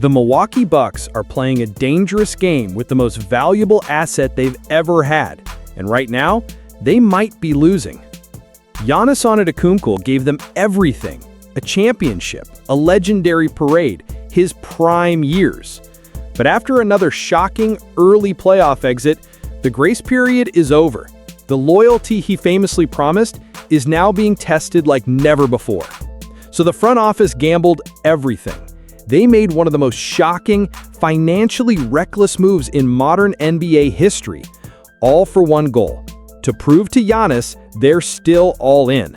The Milwaukee Bucks are playing a dangerous game with the most valuable asset they've ever had, and right now, they might be losing. Giannis Antetokounmpo gave them everything: a championship, a legendary parade, his prime years. But after another shocking early playoff exit, the grace period is over. The loyalty he famously promised is now being tested like never before. So the front office gambled everything. They made one of the most shocking, financially reckless moves in modern NBA history, all for one goal: to prove to Giannis they're still all in.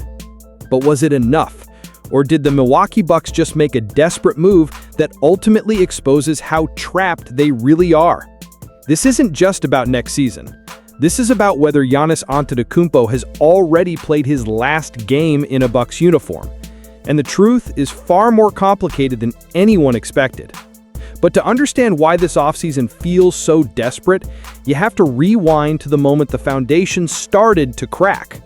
But was it enough? Or did the Milwaukee Bucks just make a desperate move that ultimately exposes how trapped they really are? This isn't just about next season. This is about whether Giannis Antetokounmpo has already played his last game in a Bucks uniform. And the truth is far more complicated than anyone expected. But to understand why this offseason feels so desperate, you have to rewind to the moment the foundation started to crack.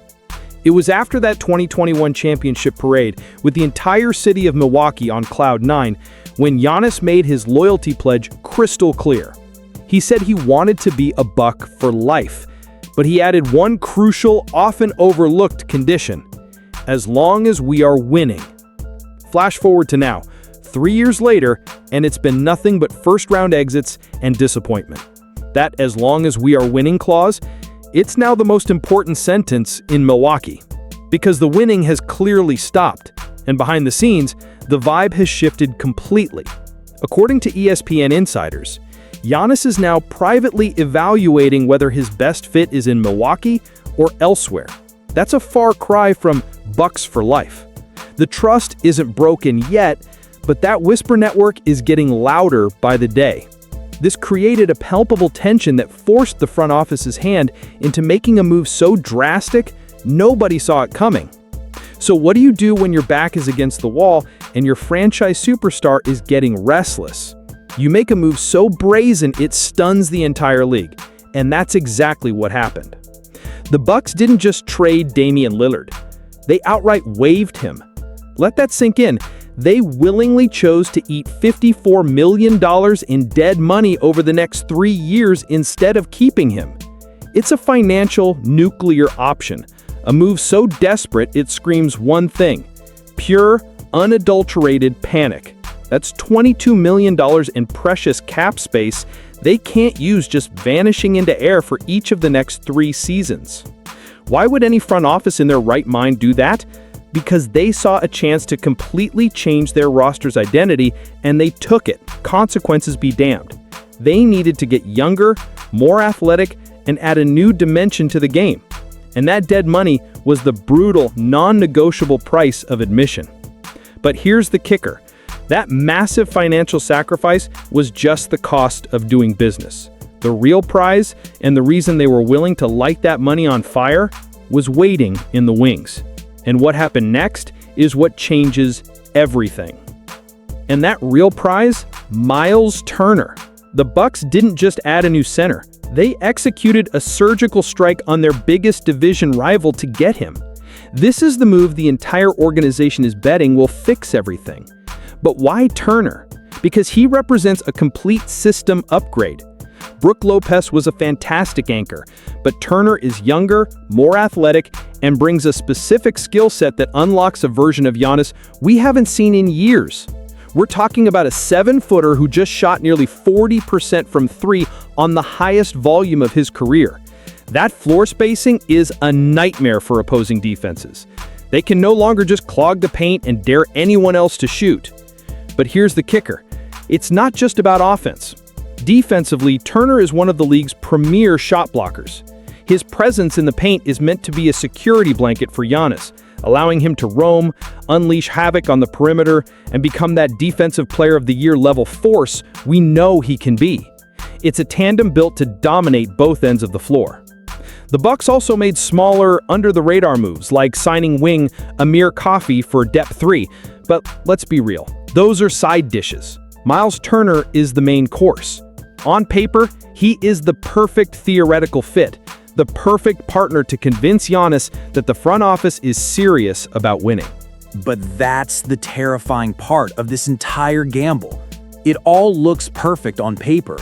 It was after that 2021 championship parade, with the entire city of Milwaukee on cloud nine, when Giannis made his loyalty pledge crystal clear. He said he wanted to be a Buck for life, but he added one crucial, often overlooked condition: as long as we are winning. Flash forward to now, 3 years later, and it's been nothing but first-round exits and disappointment. That "as long as we are winning" clause, it's now the most important sentence in Milwaukee, because the winning has clearly stopped, and behind the scenes, the vibe has shifted completely. According to ESPN insiders, Giannis is now privately evaluating whether his best fit is in Milwaukee or elsewhere. That's a far cry from Bucks for life. The trust isn't broken yet, but that whisper network is getting louder by the day. This created a palpable tension that forced the front office's hand into making a move so drastic, nobody saw it coming. So what do you do when your back is against the wall and your franchise superstar is getting restless? You make a move so brazen it stuns the entire league, and that's exactly what happened. The Bucks didn't just trade Damian Lillard. They outright waived him. Let that sink in. They willingly chose to eat $54 million in dead money over the next 3 years instead of keeping him. It's a financial nuclear option, a move so desperate it screams one thing: pure, unadulterated panic. That's $22 million in precious cap space they can't use just vanishing into air for each of the next 3 seasons. Why would any front office in their right mind do that? Because they saw a chance to completely change their roster's identity, and they took it. Consequences be damned. They needed to get younger, more athletic, and add a new dimension to the game. And that dead money was the brutal, non-negotiable price of admission. But here's the kicker: that massive financial sacrifice was just the cost of doing business. The real prize, and the reason they were willing to light that money on fire, was waiting in the wings. And what happened next is what changes everything. And that real prize? Myles Turner. The Bucks didn't just add a new center. They executed a surgical strike on their biggest division rival to get him. This is the move the entire organization is betting will fix everything. But why Turner? Because he represents a complete system upgrade. Brook Lopez was a fantastic anchor, but Turner is younger, more athletic, and brings a specific skill set that unlocks a version of Giannis we haven't seen in years. We're talking about a 7-footer who just shot nearly 40% from 3 on the highest volume of his career. That floor spacing is a nightmare for opposing defenses. They can no longer just clog the paint and dare anyone else to shoot. But here's the kicker: it's not just about offense. Defensively, Turner is one of the league's premier shot blockers. His presence in the paint is meant to be a security blanket for Giannis, allowing him to roam, unleash havoc on the perimeter, and become that defensive player of the year level force we know he can be. It's a tandem built to dominate both ends of the floor. The Bucks also made smaller, under-the-radar moves, like signing wing Amir Coffey for depth 3, but let's be real, those are side dishes. Myles Turner is the main course. On paper, he is the perfect theoretical fit, the perfect partner to convince Giannis that the front office is serious about winning. But that's the terrifying part of this entire gamble. It all looks perfect on paper,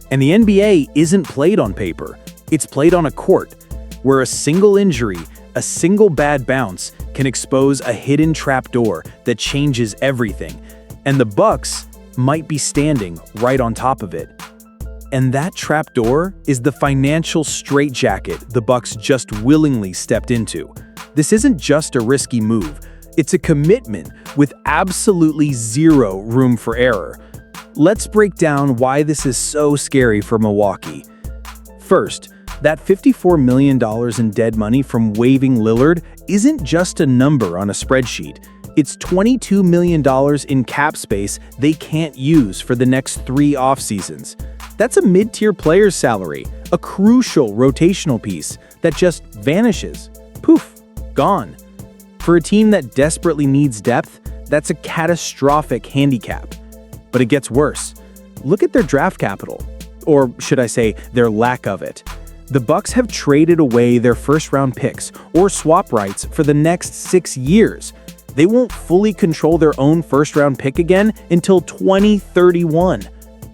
and the NBA isn't played on paper. It's played on a court, where a single injury, a single bad bounce can expose a hidden trapdoor that changes everything, and the Bucks might be standing right on top of it. And that trapdoor is the financial straitjacket the Bucks just willingly stepped into. This isn't just a risky move, it's a commitment with absolutely zero room for error. Let's break down why this is so scary for Milwaukee. First, that $54 million in dead money from waiving Lillard isn't just a number on a spreadsheet. It's $22 million in cap space they can't use for the next 3 off-seasons. That's a mid-tier player's salary, a crucial rotational piece that just vanishes. Poof, gone. For a team that desperately needs depth, that's a catastrophic handicap. But it gets worse. Look at their draft capital, or should I say, their lack of it. The Bucks have traded away their first-round picks or swap rights for the next 6 years. They won't fully control their own first-round pick again until 2031.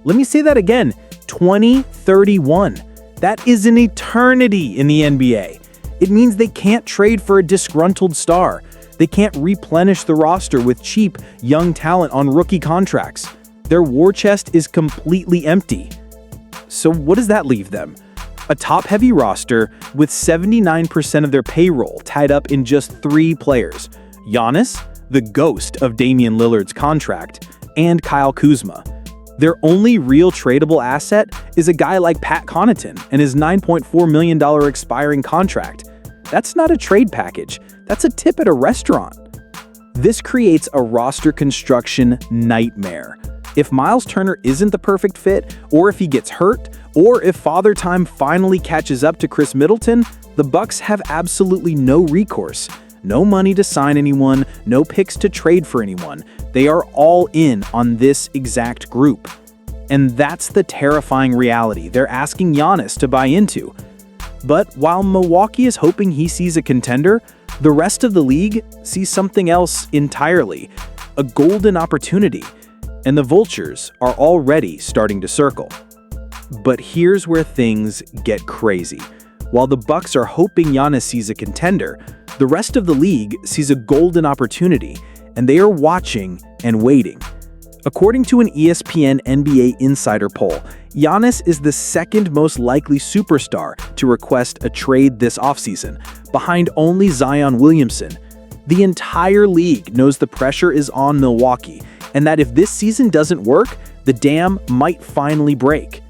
Let me say that again, 2031. That is an eternity in the NBA. It means they can't trade for a disgruntled star. They can't replenish the roster with cheap, young talent on rookie contracts. Their war chest is completely empty. So what does that leave them? A top-heavy roster with 79% of their payroll tied up in just 3 players: Giannis, the ghost of Damian Lillard's contract, and Kyle Kuzma. Their only real tradable asset is a guy like Pat Connaughton and his $9.4 million expiring contract. That's not a trade package, that's a tip at a restaurant. This creates a roster construction nightmare. If Myles Turner isn't the perfect fit, or if he gets hurt, or if Father Time finally catches up to Chris Middleton, the Bucks have absolutely no recourse. No money to sign anyone, no picks to trade for anyone. They are all in on this exact group. And that's the terrifying reality they're asking Giannis to buy into. But while Milwaukee is hoping he sees a contender, the rest of the league sees something else entirely, a golden opportunity. And the vultures are already starting to circle. But here's where things get crazy. While the Bucks are hoping Giannis sees a contender, the rest of the league sees a golden opportunity, and they are watching and waiting. According to an ESPN NBA Insider poll, Giannis is the second most likely superstar to request a trade this offseason, behind only Zion Williamson. The entire league knows the pressure is on Milwaukee, and that if this season doesn't work, the dam might finally break.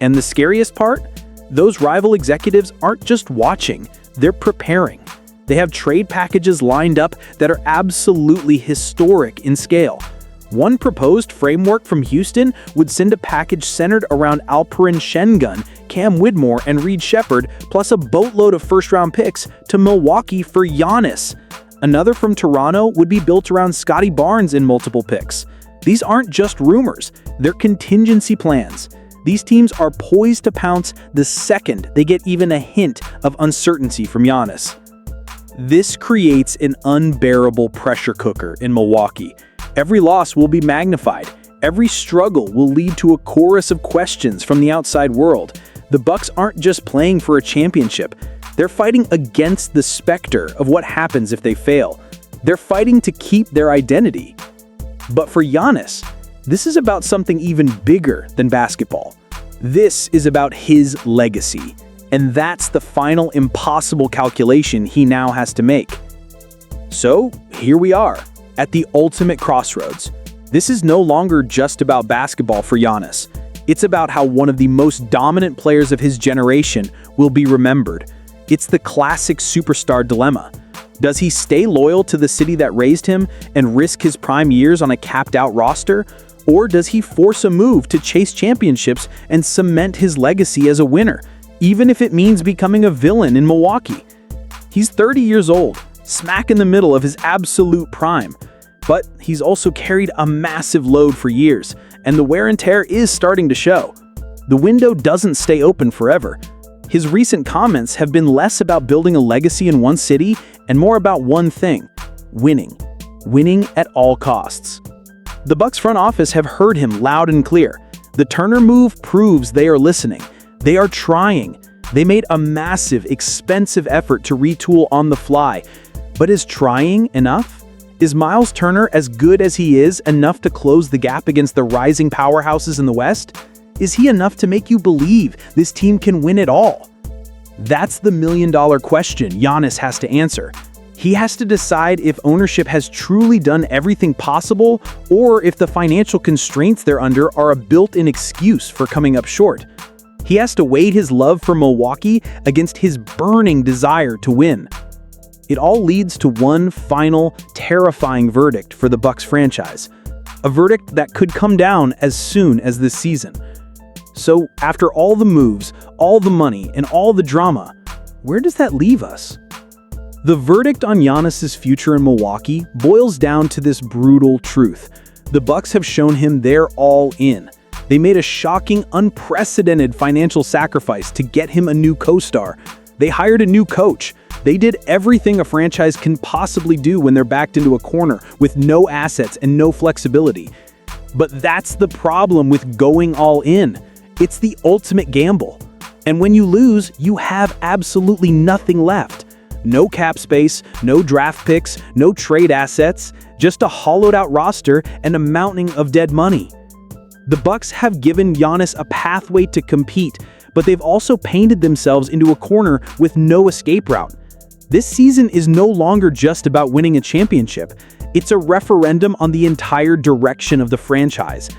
And the scariest part? Those rival executives aren't just watching, they're preparing. They have trade packages lined up that are absolutely historic in scale. One proposed framework from Houston would send a package centered around Alperen Şengün, Cam Whitmore, and Reed Shepherd, plus a boatload of first-round picks to Milwaukee for Giannis. Another from Toronto would be built around Scottie Barnes in multiple picks. These aren't just rumors, they're contingency plans. These teams are poised to pounce the second they get even a hint of uncertainty from Giannis. This creates an unbearable pressure cooker in Milwaukee. Every loss will be magnified. Every struggle will lead to a chorus of questions from the outside world. The Bucks aren't just playing for a championship. They're fighting against the specter of what happens if they fail. They're fighting to keep their identity. But for Giannis, this is about something even bigger than basketball. This is about his legacy. And that's the final impossible calculation he now has to make. So, here we are, at the ultimate crossroads. This is no longer just about basketball for Giannis. It's about how one of the most dominant players of his generation will be remembered. It's the classic superstar dilemma. Does he stay loyal to the city that raised him and risk his prime years on a capped-out roster? Or does he force a move to chase championships and cement his legacy as a winner, even if it means becoming a villain in Milwaukee? He's 30 years old, smack in the middle of his absolute prime. But he's also carried a massive load for years, and the wear and tear is starting to show. The window doesn't stay open forever. His recent comments have been less about building a legacy in one city and more about one thing: winning. Winning at all costs. The Bucks front office have heard him loud and clear. The Turner move proves they are listening. They are trying. They made a massive, expensive effort to retool on the fly. But is trying enough? Is Myles Turner, as good as he is, enough to close the gap against the rising powerhouses in the West? Is he enough to make you believe this team can win it all? That's the million-dollar question Giannis has to answer. He has to decide if ownership has truly done everything possible, or if the financial constraints they're under are a built-in excuse for coming up short. He has to weigh his love for Milwaukee against his burning desire to win. It all leads to one final, terrifying verdict for the Bucks franchise. A verdict that could come down as soon as this season. So, after all the moves, all the money, and all the drama, where does that leave us? The verdict on Giannis's future in Milwaukee boils down to this brutal truth. The Bucks have shown him they're all in. They made a shocking, unprecedented financial sacrifice to get him a new co-star. They hired a new coach. They did everything a franchise can possibly do when they're backed into a corner with no assets and no flexibility. But that's the problem with going all in. It's the ultimate gamble. And when you lose, you have absolutely nothing left. No cap space, no draft picks, no trade assets, just a hollowed-out roster and a mountain of dead money. The Bucks have given Giannis a pathway to compete, but they've also painted themselves into a corner with no escape route. This season is no longer just about winning a championship. It's a referendum on the entire direction of the franchise.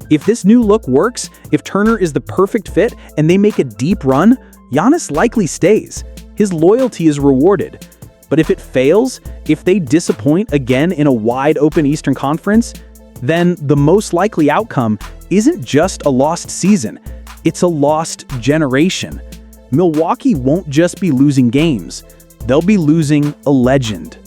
If this new look works, if Turner is the perfect fit and they make a deep run, Giannis likely stays. His loyalty is rewarded. But if it fails, if they disappoint again in a wide-open Eastern Conference, then the most likely outcome isn't just a lost season, it's a lost generation. Milwaukee won't just be losing games, they'll be losing a legend.